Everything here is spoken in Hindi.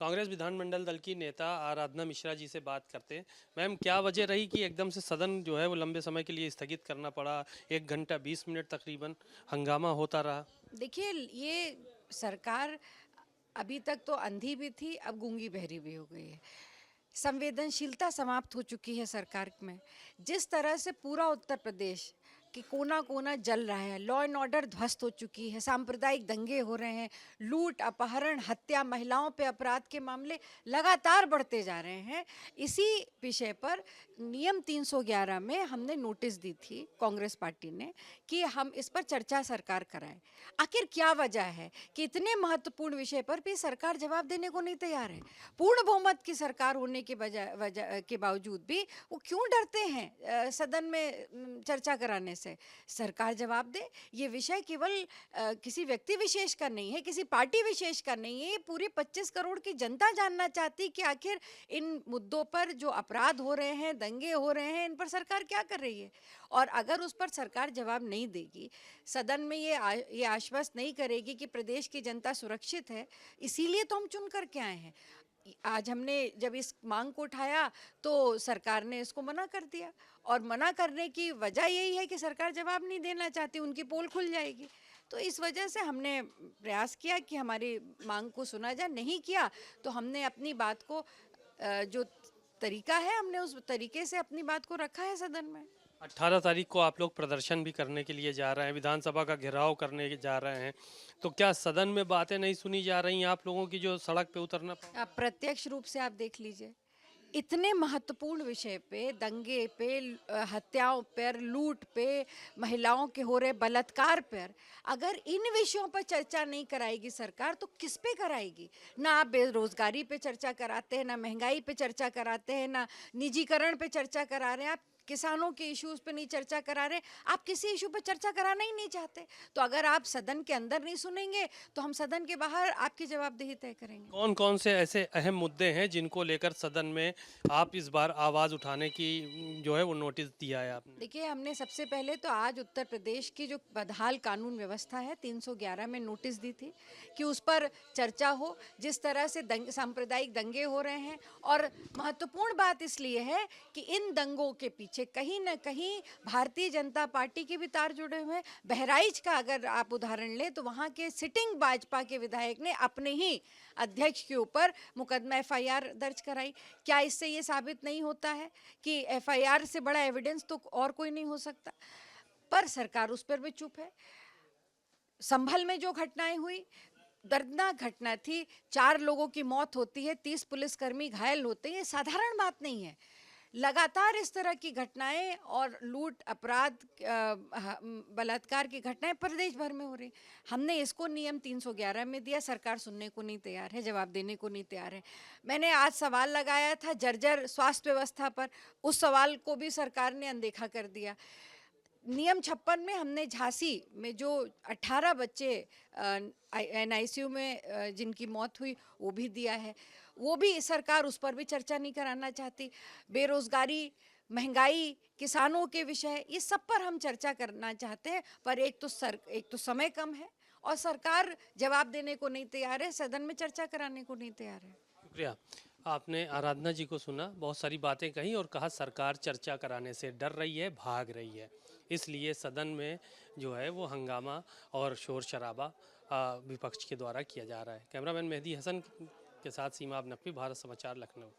कांग्रेस विधानमंडल दल की नेता आराधना मिश्रा जी से बात करते हैं। मैम, क्या वजह रही कि एकदम से सदन जो है वो लंबे समय के लिए स्थगित करना पड़ा? 1 घंटा 20 मिनट तकरीबन हंगामा होता रहा। देखिए, ये सरकार अभी तक तो अंधी भी थी, अब गूंगी बहरी भी हो गई है। संवेदनशीलता समाप्त हो चुकी है सरकार में। जिस तरह से पूरा उत्तर प्रदेश कि कोना कोना जल रहा है, लॉ एंड ऑर्डर ध्वस्त हो चुकी है, सांप्रदायिक दंगे हो रहे हैं, लूट अपहरण हत्या, महिलाओं पे अपराध के मामले लगातार बढ़ते जा रहे हैं। इसी विषय पर नियम 311 में हमने नोटिस दी थी कांग्रेस पार्टी ने कि हम इस पर चर्चा सरकार कराए। आखिर क्या वजह है कि इतने महत्वपूर्ण विषय पर भी सरकार जवाब देने को नहीं तैयार है? पूर्ण बहुमत की सरकार होने के बजाय वजह के बावजूद भी वो क्यों डरते हैं सदन में चर्चा कराने से? सरकार जवाब दे। ये विषय केवल किसी व्यक्ति विशेष का नहीं है, किसी पार्टी विशेष का नहीं है। ये पूरी 25 करोड़ की जनता जानना चाहती कि आखिर इन मुद्दों पर जो अपराध हो रहे हैं, दंगे हो रहे हैं, इन पर सरकार क्या कर रही है। और अगर उस पर सरकार जवाब नहीं देगी, सदन में ये आश्वस्त नहीं करेगी कि प्रदेश की जनता सुरक्षित है, इसीलिए तो हम चुन कर के आए हैं। आज हमने जब इस मांग को उठाया तो सरकार ने इसको मना कर दिया, और मना करने की वजह यही है कि सरकार जवाब नहीं देना चाहती, उनकी पोल खुल जाएगी। तो इस वजह से हमने प्रयास किया कि हमारी मांग को सुना जाए। नहीं किया तो हमने अपनी बात को जो तरीका है, हमने उस तरीके से अपनी बात को रखा है सदन में। 18 तारीख को आप लोग प्रदर्शन भी करने के लिए जा रहे हैं, विधानसभा का घेराव करने जा रहे हैं, तो क्या सदन में बातें नहीं सुनी जा रही आप लोगों की जो सड़क पे उतरना पड़ा? आप प्रत्यक्ष रूप से आप देख लीजिए, इतने महत्वपूर्ण विषय पे, दंगे पे, हत्याओं पर, लूट पे, महिलाओं के हो रहे बलात्कार पर, अगर इन विषयों पर चर्चा नहीं कराएगी सरकार तो किस पे कराएगी? ना आप बेरोजगारी पे चर्चा कराते हैं, ना महंगाई पे चर्चा कराते हैं, ना निजीकरण पे चर्चा करा रहे हैं, आप किसानों के इश्यूज पे नहीं चर्चा करा रहे, आप किसी इशू पे चर्चा कराना ही नहीं चाहते। तो अगर आप सदन के अंदर नहीं सुनेंगे तो हम सदन के बाहर आपकी जवाबदेही तय करेंगे। कौन कौन से ऐसे अहम मुद्दे हैं जिनको लेकर सदन में आप इस बार आवाज़ उठाने की जो है वो नोटिस दिया है आपने? देखिए, हमने सबसे पहले तो आज उत्तर प्रदेश की जो बदहाल कानून व्यवस्था है 311 में नोटिस दी थी कि उस पर चर्चा हो। जिस तरह से सांप्रदायिक दंगे हो रहे हैं, और महत्वपूर्ण बात इसलिए है कि इन दंगों के पीछे कहीं ना कहीं भारतीय जनता पार्टी के भी तार जुड़े हुए हैं। बहराइच का अगर आप उदाहरण लें तो वहाँ के सिटिंग भाजपा के विधायक ने अपने ही अध्यक्ष के ऊपर मुकदमा एफआईआर दर्ज कराई। क्या इससे ये साबित नहीं होता है कि एफआईआर से बड़ा एविडेंस तो और कोई नहीं हो सकता? पर सरकार उस पर भी चुप है। संभल में जो घटनाएं हुई, दर्दनाक घटना थी। 4 लोगों की मौत होती है, 30 पुलिसकर्मी घायल होते हैं, ये साधारण बात नहीं है। लगातार इस तरह की घटनाएं और लूट, अपराध, बलात्कार की घटनाएं प्रदेश भर में हो रही। हमने इसको नियम 311 में दिया, सरकार सुनने को नहीं तैयार है, जवाब देने को नहीं तैयार है। मैंने आज सवाल लगाया था जर्जर स्वास्थ्य व्यवस्था पर, उस सवाल को भी सरकार ने अनदेखा कर दिया। नियम 56 में हमने झांसी में जो 18 बच्चे एनआईसीयू में जिनकी मौत हुई वो भी दिया है। वो भी सरकार, उस पर भी चर्चा नहीं कराना चाहती। बेरोजगारी, महंगाई, किसानों के विषय, ये सब पर हम चर्चा करना चाहते हैं, पर एक तो समय कम है और सरकार जवाब देने को नहीं तैयार है, सदन में चर्चा कराने को नहीं तैयार है। शुक्रिया। आपने आराधना जी को सुना, बहुत सारी बातें कही और कहा सरकार चर्चा कराने से डर रही है, भाग रही है, इसलिए सदन में जो है वो हंगामा और शोर शराबा विपक्ष के द्वारा किया जा रहा है। कैमरामैन मेहदी हसन के साथ सीमा अब नकवी, भारत समाचार, लखनऊ।